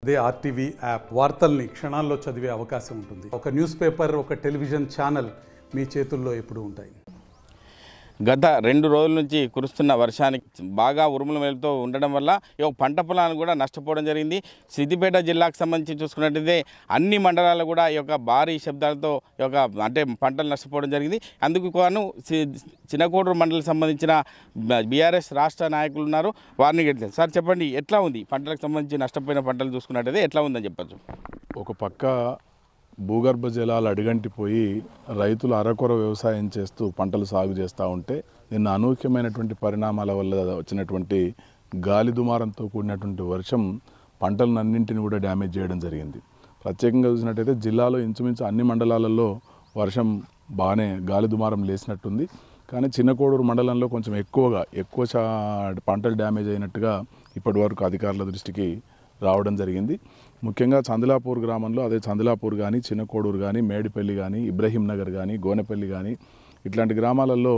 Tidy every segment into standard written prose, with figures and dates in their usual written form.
అదే RTV app వార్తల్ని క్షణాల్లో చదివే అవకాశం ఉంటుంది. ఒక న్యూస్ పేపర్, ఒక టెలివిజన్ ఛానల్ మీ చేతుల్లో ఎప్పుడూ ఉంటాయి. గత 2 రోజుల నుంచి కురుస్తున్న వర్షానికి బాగా ఉరుముల మెరుపులతో ఉండడం వల్ల పంట పొలాలను కూడా నష్టపోవడం జరిగింది. సిద్దిపేట జిల్లాకు సంబంధించి చూసుకున్నట్టయితే అన్ని మండలాలు కూడా భారీ శబ్దాలతో అంటే పంటలు నష్టపోవడం జరిగింది. అందుకు గాను చిన్నకోడూరు మండలికి సంబంధించిన బీఆర్ఎస్ రాష్ట్ర నాయకులు ఉన్నారు. వారిని గెలిచారు. సార్ చెప్పండి, ఎట్లా ఉంది పంటలకు సంబంధించి నష్టపోయిన పంటలు చూసుకున్నట్టయితే ఎట్లా ఉందని చెప్పచ్చు? ఒక పక్క భూగర్భ జలాలు అడుగంటిపోయి రైతులు అరకొర వ్యవసాయం చేస్తూ పంటలు సాగు చేస్తూ ఉంటే నిన్న అనూహ్యమైనటువంటి పరిణామాల వల్ల వచ్చినటువంటి గాలి దుమారంతో కూడినటువంటి వర్షం పంటలన్నింటిని కూడా డ్యామేజ్ చేయడం జరిగింది. ప్రత్యేకంగా చూసినట్టయితే జిల్లాలో ఇంచుమించు అన్ని మండలాలలో వర్షం బాగానే గాలి దుమారం లేసినట్టుంది. కానీ చిన్నకోడూరు మండలంలో కొంచెం ఎక్కువ పంటలు డ్యామేజ్ అయినట్టుగా ఇప్పటి వరకు అధికారుల దృష్టికి రావడం జరిగింది. ముఖ్యంగా చందలాపూర్ గ్రామంలో, అదే చందలాపూర్ కానీ, చిన్నకోడూరు కానీ, మేడిపల్లి కానీ, ఇబ్రహీం నగర్ కానీ, గోనెపల్లి కానీ ఇట్లాంటి గ్రామాలలో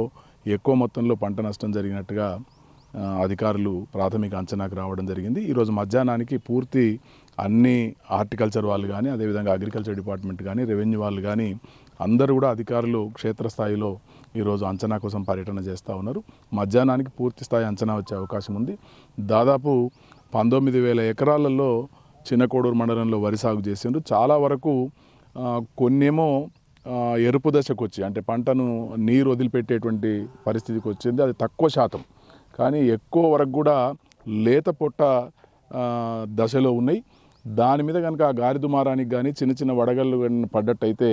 ఎక్కువ మొత్తంలో పంట నష్టం జరిగినట్టుగా అధికారులు ప్రాథమిక అంచనాకు రావడం జరిగింది. ఈరోజు మధ్యాహ్నానికి పూర్తి అన్ని హార్టికల్చర్ వాళ్ళు కానీ, అదేవిధంగా అగ్రికల్చర్ డిపార్ట్మెంట్ కానీ, రెవెన్యూ వాళ్ళు కానీ అందరూ కూడా అధికారులు క్షేత్రస్థాయిలో ఈరోజు అంచనా కోసం పర్యటన చేస్తూ ఉన్నారు. మధ్యాహ్నానికి పూర్తి స్థాయి అంచనా వచ్చే అవకాశం ఉంది. దాదాపు 19,000 ఎకరాలలో చిన్నకోడూరు మండలంలో వరి సాగు చేసిండ్రు. చాలా వరకు కొన్నేమో ఎరుపు దశకు వచ్చి, అంటే పంటను నీరు వదిలిపెట్టేటువంటి పరిస్థితికి వచ్చింది. అది తక్కువ శాతం. కానీ ఎక్కువ వరకు కూడా లేత పొట్ట దశలో ఉన్నాయి. దాని మీద కనుక ఆ గాలి దుమారానికి కానీ చిన్న చిన్న వడగళ్ళు పడ్డట్టయితే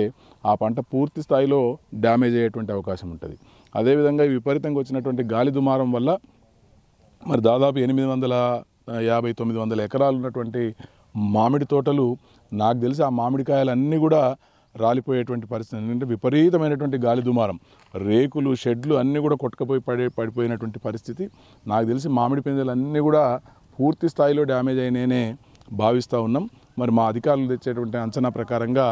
ఆ పంట పూర్తి స్థాయిలో డ్యామేజ్ అయ్యేటువంటి అవకాశం ఉంటుంది. అదేవిధంగా విపరీతంగా వచ్చినటువంటి గాలి దుమారం వల్ల మరి దాదాపు 850-900 ఎకరాలు ఉన్నటువంటి మామిడి తోటలు, నాకు తెలిసి ఆ మామిడికాయలన్నీ కూడా రాలిపోయేటువంటి పరిస్థితి. ఎందుకంటే విపరీతమైనటువంటి గాలి దుమారం, రేకులు, షెడ్లు అన్నీ కూడా కొట్టుకుపోయి పడిపోయినటువంటి పరిస్థితి. నాకు తెలిసి మామిడి పిందెలు అన్నీ కూడా పూర్తి స్థాయిలో డ్యామేజ్ అయినాయనే భావిస్తూ ఉన్నాం. మరి మా అధికారులు తెచ్చేటువంటి అంచనా ప్రకారంగా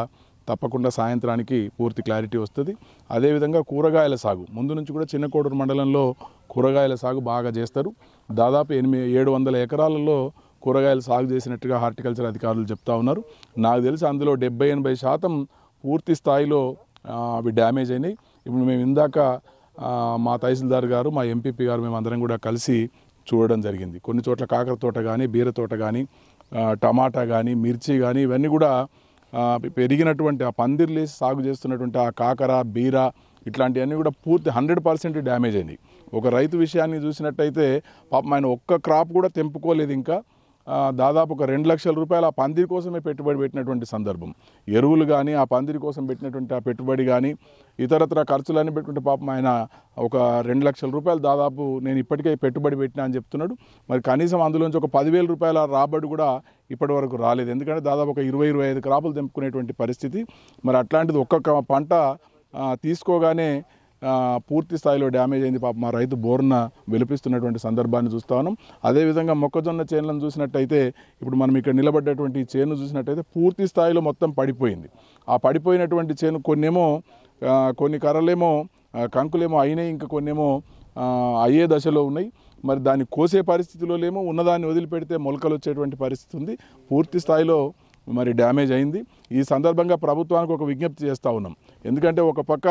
తప్పకుండా సాయంత్రానికి పూర్తి క్లారిటీ వస్తుంది. అదేవిధంగా కూరగాయల సాగు ముందు నుంచి కూడా చిన్నకోడూరు మండలంలో కూరగాయల సాగు బాగా చేస్తారు. దాదాపు 700 ఎకరాలలో కూరగాయలు సాగు చేసినట్టుగా హార్టికల్చర్ అధికారులు చెప్తా ఉన్నారు. నాకు తెలిసి అందులో 70-80% పూర్తి స్థాయిలో అవి డ్యామేజ్ అయినాయి. ఇప్పుడు మేము ఇందాక మా తహసీల్దార్ గారు, మా ఎంపీపీ గారు మేమందరం కూడా కలిసి చూడడం జరిగింది. కొన్ని చోట్ల కాకర తోట కానీ, బీర తోట కానీ, టమాటా కానీ, మిర్చి కానీ ఇవన్నీ కూడా పెరిగినటువంటి ఆ పందిర్లేసి సాగు చేస్తున్నటువంటి ఆ కాకర, బీర ఇట్లాంటివన్నీ కూడా పూర్తి 100% డ్యామేజ్ అయినాయి. ఒక రైతు విషయాన్ని చూసినట్టయితే పాపం ఆయన ఒక్క క్రాప్ కూడా తెంపుకోలేదు. ఇంకా దాదాపు ఒక 2 లక్షల రూపాయలు ఆ పందిరి కోసమే పెట్టుబడి పెట్టినటువంటి సందర్భం. ఎరువులు కానీ, ఆ పందిరి కోసం పెట్టినటువంటి ఆ పెట్టుబడి కానీ, ఇతరత్ర ఖర్చులన్నీ పెట్టుకుంటే పాపం ఆయన ఒక 2 లక్షల రూపాయలు దాదాపు నేను ఇప్పటికే పెట్టుబడి పెట్టినా అని చెప్తున్నాడు. మరి కనీసం అందులోంచి ఒక 10,000 రూపాయల రాబడి కూడా ఇప్పటి వరకు రాలేదు. ఎందుకంటే దాదాపు ఒక 20-25 క్రాపులు తెంపుకునేటువంటి పరిస్థితి. మరి అట్లాంటిది ఒక్కొక్క పంట తీసుకోగానే పూర్తి స్థాయిలో డ్యామేజ్ అయింది. పాపం మా రైతు బోర్న వెలిపిస్తున్నటువంటి సందర్భాన్ని చూస్తూ ఉన్నాం. అదేవిధంగా మొక్కజొన్న చేనులను చూసినట్టయితే ఇప్పుడు మనం ఇక్కడ నిలబడ్డటువంటి చేను చూసినట్టయితే పూర్తి స్థాయిలో మొత్తం పడిపోయింది. ఆ పడిపోయినటువంటి చేను కొన్ని కర్రలేమో కంకులేమో అయినాయి, ఇంకా కొన్నేమో అయ్యే దశలో ఉన్నాయి. మరి దాన్ని కోసే పరిస్థితిలో లేమో ఉన్నదాన్ని వదిలిపెడితే మొలకలు వచ్చేటువంటి పరిస్థితి ఉంది. పూర్తి స్థాయిలో మరి డ్యామేజ్ అయింది. ఈ సందర్భంగా ప్రభుత్వానికి ఒక విజ్ఞప్తి చేస్తూ ఉన్నాం. ఎందుకంటే ఒక పక్క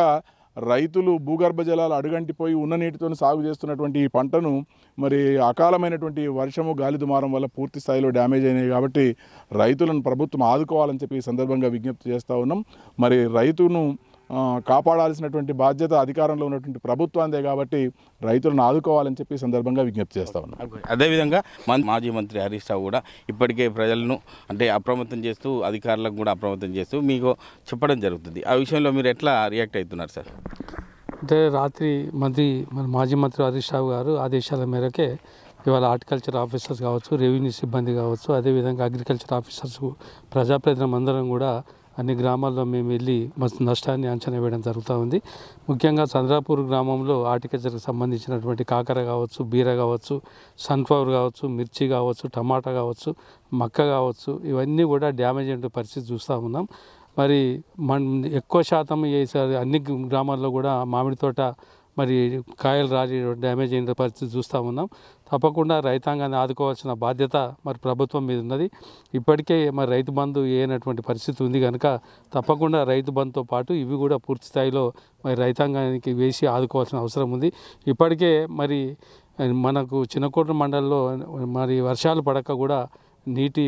రైతులు భూగర్భ జలాలు అడుగంటిపోయి ఉన్న నీటితో సాగు చేస్తున్నటువంటి ఈ పంటను మరి అకాలమైనటువంటి వర్షము, గాలి దుమారం వల్ల పూర్తి స్థాయిలో డ్యామేజ్ అయినాయి. కాబట్టి రైతులను ప్రభుత్వం ఆదుకోవాలని చెప్పి ఈ సందర్భంగా విజ్ఞప్తి చేస్తూ ఉన్నాం. మరి రైతును కాపాడాల్సినటువంటి బాధ్యత అధికారంలో ఉన్నటువంటి ప్రభుత్వాందే. కాబట్టి రైతులను ఆదుకోవాలని చెప్పి సందర్భంగా విజ్ఞప్తి చేస్తా ఉన్నాం. అదేవిధంగా మాజీ మంత్రి హరీష్ రావు కూడా ఇప్పటికే ప్రజలను అంటే అప్రమత్తం చేస్తూ, అధికారులకు కూడా అప్రమత్తం చేస్తూ మీకు చెప్పడం జరుగుతుంది. ఆ విషయంలో మీరు ఎట్లా రియాక్ట్ అవుతున్నారు సార్? అంటే రాత్రి మాజీ మంత్రి హరీష్ రావు గారు ఆదేశాల మేరకే ఇవాళ హార్టికల్చర్ ఆఫీసర్స్ కావచ్చు, రెవెన్యూ సిబ్బంది కావచ్చు, అదేవిధంగా అగ్రికల్చర్ ఆఫీసర్స్, ప్రజాప్రతినిధులం అందరం కూడా అన్ని గ్రామాల్లో మేము వెళ్ళి నష్టాన్ని అంచనా వేయడం జరుగుతూ ఉంది. ముఖ్యంగా చంద్రాపూర్ గ్రామంలో హార్టికల్చర్కి సంబంధించినటువంటి కాకర కావచ్చు, బీర కావచ్చు, సన్ఫ్లవర్ కావచ్చు, మిర్చి కావచ్చు, టమాటా కావచ్చు, మక్క కావచ్చు, ఇవన్నీ కూడా డ్యామేజ్ అయిన పరిస్థితి చూస్తూ ఉన్నాం. మరి ఎక్కువ శాతం అన్ని గ్రామాల్లో కూడా మామిడి తోట మరి కాయలు రాలి డ్యామేజ్ అయిన పరిస్థితి చూస్తూ ఉన్నాం. తప్పకుండా రైతాంగాన్ని ఆదుకోవాల్సిన బాధ్యత మరి ప్రభుత్వం మీద ఉన్నది. ఇప్పటికే మరి రైతు బంధు వేయనటువంటి పరిస్థితి ఉంది కనుక తప్పకుండా రైతు బంధుతో పాటు ఇవి కూడా పూర్తి స్థాయిలో మరి రైతాంగానికి వేసి ఆదుకోవాల్సిన అవసరం ఉంది. ఇప్పటికే మరి మనకు చిన్నకోట మండలంలో మరి వర్షాలు పడక కూడా నీటి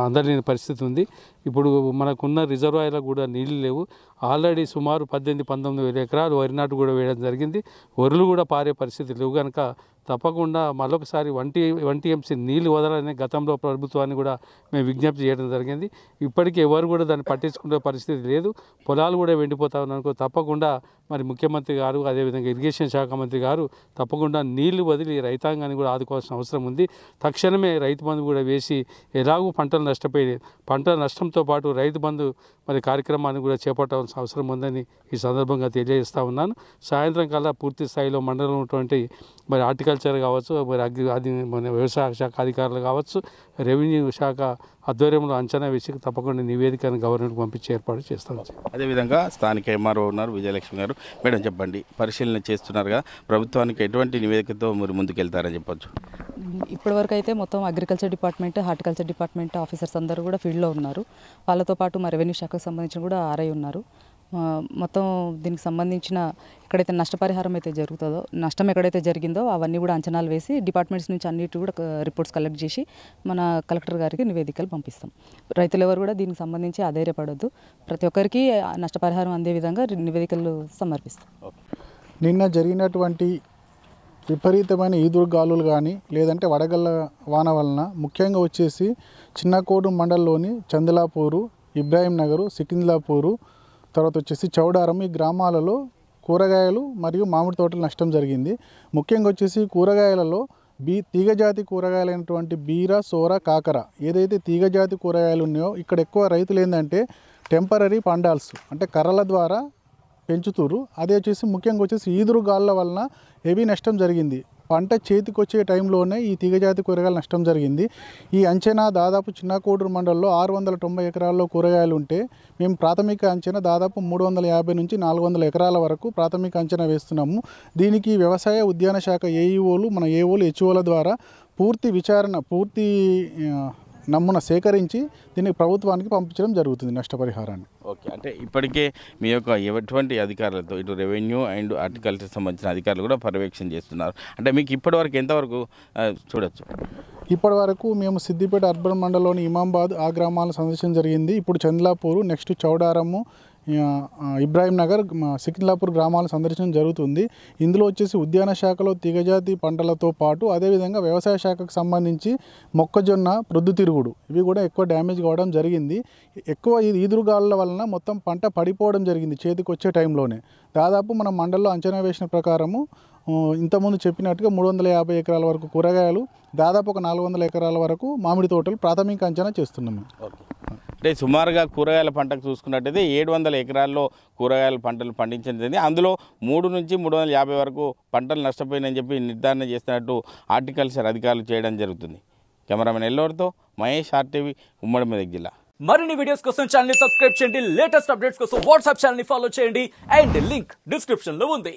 అందలేని పరిస్థితి ఉంది. ఇప్పుడు మనకున్న రిజర్వాయర్లకు కూడా నీళ్ళు లేవు. ఆల్రెడీ సుమారు 18-19 ఎకరాలు వరి నాటు కూడా వేయడం జరిగింది. వరులు కూడా పారే పరిస్థితి లేవు కనుక తప్పకుండా మరొకసారి 1 TMC నీళ్ళు వదలని గతంలో ప్రభుత్వాన్ని కూడా మేము విజ్ఞప్తి చేయడం జరిగింది. ఇప్పటికీ ఎవరు కూడా దాన్ని పట్టించుకునే పరిస్థితి లేదు. పొలాలు కూడా వెండిపోతా ఉన్నారనుకో తప్పకుండా మరి ముఖ్యమంత్రి గారు అదేవిధంగా ఇరిగేషన్ శాఖ మంత్రి గారు తప్పకుండా నీళ్లు వదిలి రైతాంగాన్ని కూడా ఆదుకోవాల్సిన అవసరం ఉంది. తక్షణమే రైతు బంధు కూడా వేసి ఎలాగూ పంటలు నష్టపోయి పంట నష్టంతో పాటు రైతు బంధు మరి కార్యక్రమాన్ని కూడా చేపట్టాల్సిన అవసరం ఉందని ఈ సందర్భంగా తెలియజేస్తూ ఉన్నాను. సాయంత్రం కల్లా పూర్తి స్థాయిలో మండలంలో ఉన్నటువంటి మరి హార్టికల్చర్ కావచ్చు, మరి మన వ్యవసాయ శాఖ అధికారులు కావచ్చు, రెవెన్యూ శాఖ ఆధ్వర్యంలో అంచనా వేసి తప్పకుండా నివేదికను గవర్నమెంట్కి పంపించి ఏర్పాటు చేస్తాం. అదేవిధంగా స్థానిక ఎంఆర్ఓ ఉన్నారు విజయలక్ష్మి గారు. మేడం చెప్పండి, పరిశీలన చేస్తున్నారు కదా, ప్రభుత్వానికి ఎటువంటి నివేదికతో మీరు ముందుకెళ్తారని చెప్పొచ్చు? ఇప్పటివరకు అయితే మొత్తం agriculture department, horticulture department officers అందరూ కూడా ఫీల్డ్లో ఉన్నారు. వాళ్ళతో పాటు మా రెవెన్యూ శాఖకు సంబంధించిన కూడా ఆర్ఐ ఉన్నారు. మొత్తం దీనికి సంబంధించిన ఎక్కడైతే నష్టపరిహారం అయితే జరుగుతుందో, నష్టం ఎక్కడైతే జరిగిందో అవన్నీ కూడా అంచనాలు వేసి డిపార్ట్మెంట్స్ నుంచి అన్నిటి కూడా రిపోర్ట్స్ కలెక్ట్ చేసి మన కలెక్టర్ గారికి నివేదికలు పంపిస్తాం. రైతులు ఎవరు కూడా దీనికి సంబంధించి అధైర్యపడొద్దు, ప్రతి ఒక్కరికి నష్టపరిహారం అందే విధంగా నివేదికలు సమర్పిస్తాం. నిన్న జరిగినటువంటి విపరీతమైన ఈదురుగాలులు కానీ లేదంటే వడగళ్ళ వాన వలన ముఖ్యంగా వచ్చేసి చిన్నకోడు మండలంలోని చందలాపూరు, ఇబ్రాహీం నగరు, సికింద్లాపూరు, తర్వాత వచ్చేసి చౌడారం ఈ గ్రామాలలో కూరగాయలు మరియు మామిడి తోటలు నష్టం జరిగింది. ముఖ్యంగా వచ్చేసి కూరగాయలలో తీగజాతి కూరగాయలైనటువంటి బీర, సోర, కాకర ఏదైతే తీగజాతి కూరగాయలు ఉన్నాయో ఇక్కడ ఎక్కువ రైతులు ఏంటంటే టెంపరీ పండాల్స్ అంటే కర్రల ద్వారా పెంచుతురు. అదే వచ్చేసి ముఖ్యంగా వచ్చేసి ఈదురుగాళ్ళ వలన హెవీ నష్టం జరిగింది. పంట చేతికి వచ్చే టైంలోనే ఈ తీగజాతి కూరగాయలు నష్టం జరిగింది. ఈ అంచనా దాదాపు చిన్నకోడూరు మండలంలో 690 ఎకరాల్లో కూరగాయలు ఉంటే మేము ప్రాథమిక అంచనా దాదాపు 350 నుంచి 400 ఎకరాల వరకు ప్రాథమిక అంచనా వేస్తున్నాము. దీనికి వ్యవసాయ ఉద్యాన శాఖ ఏఈఓలు, మన ఏఓలు, హెచ్ఓల ద్వారా పూర్తి నమూనా సేకరించి దీన్ని ప్రభుత్వానికి పంపించడం జరుగుతుంది నష్టపరిహారాన్ని. ఓకే, అంటే ఇప్పటికే మీ యొక్క ఎటువంటి అధికారులతో ఇటు రెవెన్యూ అండ్ హార్టికల్చర్ సంబంధించిన అధికారులు కూడా పర్యవేక్షణ చేస్తున్నారు. అంటే మీకు ఇప్పటివరకు ఎంతవరకు చూడొచ్చు? ఇప్పటి వరకు మేము సిద్దిపేట అర్బన్ మండలంలోని ఇమాంబాద్ ఆ గ్రామాలను సందర్శించడం జరిగింది. ఇప్పుడు చంద్లాపూరు, నెక్స్ట్ చౌడారము, ఇబ్రాహీం నగర్, సికింద్లాపూర్ గ్రామాలను సందర్శించడం జరుగుతుంది. ఇందులో వచ్చేసి ఉద్యాన శాఖలో తీగజాతి పంటలతో పాటు అదేవిధంగా వ్యవసాయ శాఖకు సంబంధించి మొక్కజొన్న, ప్రొద్దుతిరుగుడు ఇవి కూడా ఎక్కువ డ్యామేజ్ కావడం జరిగింది. ఎక్కువ ఈదురుగాళ్ళ వలన మొత్తం పంట పడిపోవడం జరిగింది చేతికి వచ్చే టైంలోనే. దాదాపు మన మండలంలో అంచనా వేసిన ప్రకారము ఇంతకుముందు చెప్పినట్టుగా 350 ఎకరాల వరకు కూరగాయలు, దాదాపు ఒక 400 ఎకరాల వరకు మామిడి తోటలు ప్రాథమిక అంచనా చేస్తున్నాము. అంటే సుమారుగా కూరగాయల పంటకు చూసుకున్నట్టయితే 700 ఎకరాల్లో కూరగాయల పంటలు పండించింది. అందులో 3 నుంచి 350 వరకు పంటలు నష్టపోయినని చెప్పి నిర్ధారణ చేస్తున్నట్టు హార్టికల్చర్ అధికారులు చేయడం జరుగుతుంది. కెమెరామెన్ ఎల్లోర్తో మహేష్, RTV, ఉమ్మడి మెదక్ జిల్లా. మరిన్ని వీడియోస్ కోసం ఛానల్ ని సబ్స్క్రైబ్ చేయండి, లేటెస్ట్ అప్డేట్స్ కోసం వాట్సాప్ ఛానల్ ని ఫాలో చేయండి అండ్ లింక్ డిస్క్రిప్షన్ లో ఉంది.